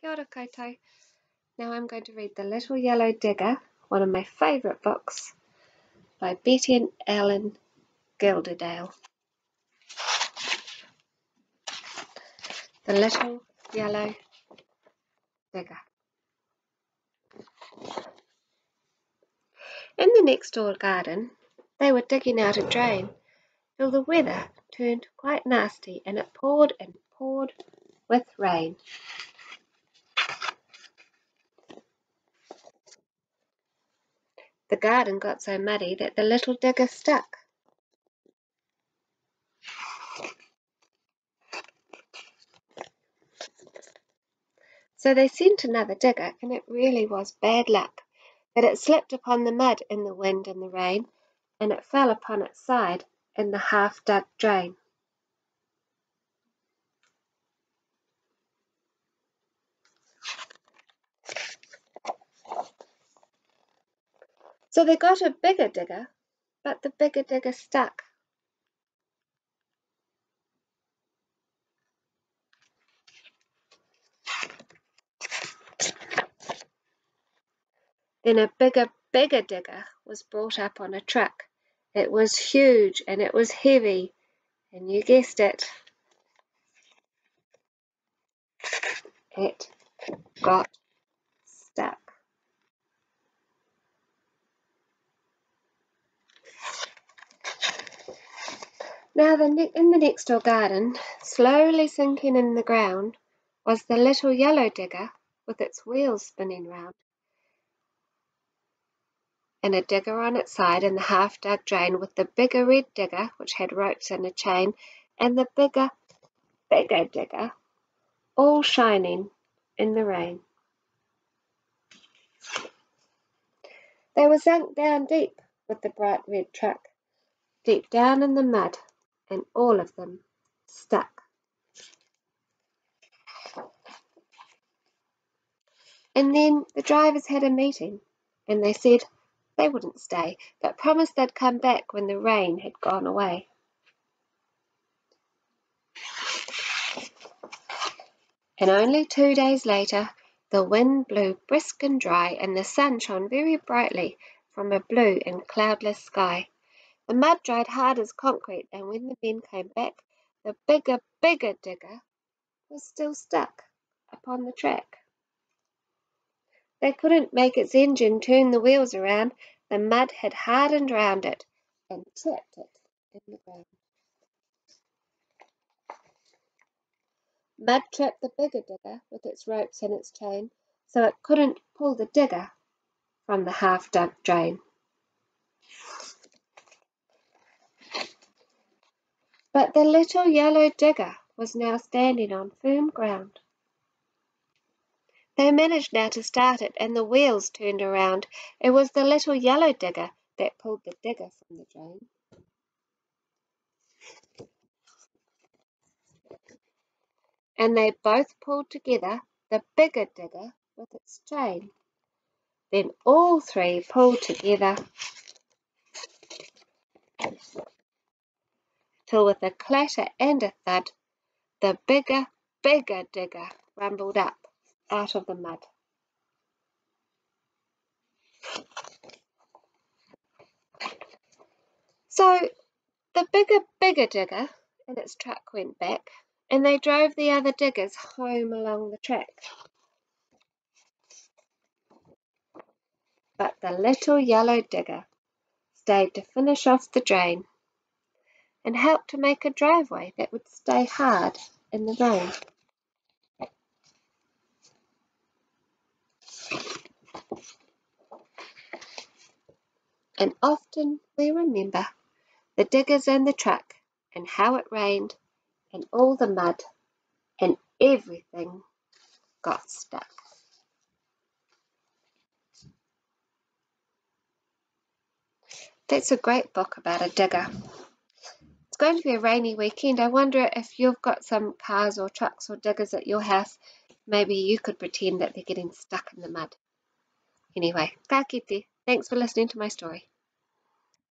Kia ora koutou. Now I'm going to read The Little Yellow Digger, one of my favourite books, by Betty and Ellen Gilderdale. The Little Yellow Digger. In the next door garden, they were digging out a drain till the weather turned quite nasty and it poured and poured with rain. The garden got so muddy that the little digger stuck. So they sent another digger, and it really was bad luck that it slipped upon the mud in the wind and the rain, and it fell upon its side in the half-dug drain. So they got a bigger digger, but the bigger digger stuck. Then a bigger digger was brought up on a truck. It was huge and it was heavy, and you guessed it, it got stuck. Now in the next door garden, slowly sinking in the ground, was the little yellow digger with its wheels spinning round, and a digger on its side in the half-dug drain with the bigger red digger, which had ropes and a chain, and the bigger digger, all shining in the rain. They were sunk down deep with the bright red truck, deep down in the mud, and all of them stuck. And then the drivers had a meeting, and they said they wouldn't stay, but promised they'd come back when the rain had gone away. And only 2 days later, the wind blew brisk and dry, and the sun shone very brightly from a blue and cloudless sky. The mud dried hard as concrete, and when the men came back, the bigger digger was still stuck upon the track. They couldn't make its engine turn the wheels around. The mud had hardened round it and trapped it in the ground. Mud trapped the bigger digger with its ropes and its chain, so it couldn't pull the digger from the half-dug drain. But the little yellow digger was now standing on firm ground. They managed now to start it, and the wheels turned around. It was the little yellow digger that pulled the digger from the drain. And they both pulled together, the bigger digger with its chain. Then all three pulled together till with a clatter and a thud, the bigger digger rumbled up out of the mud. So the bigger digger and its truck went back, and they drove the other diggers home along the track. But the little yellow digger stayed to finish off the drain and helped to make a driveway that would stay hard in the rain. And often we remember the diggers and the truck, and how it rained, and all the mud, and everything got stuck. That's a great book about a digger. It's going to be a rainy weekend. I wonder if you've got some cars or trucks or diggers at your house. Maybe you could pretend that they're getting stuck in the mud. Anyway, ka kite. Thanks for listening to my story.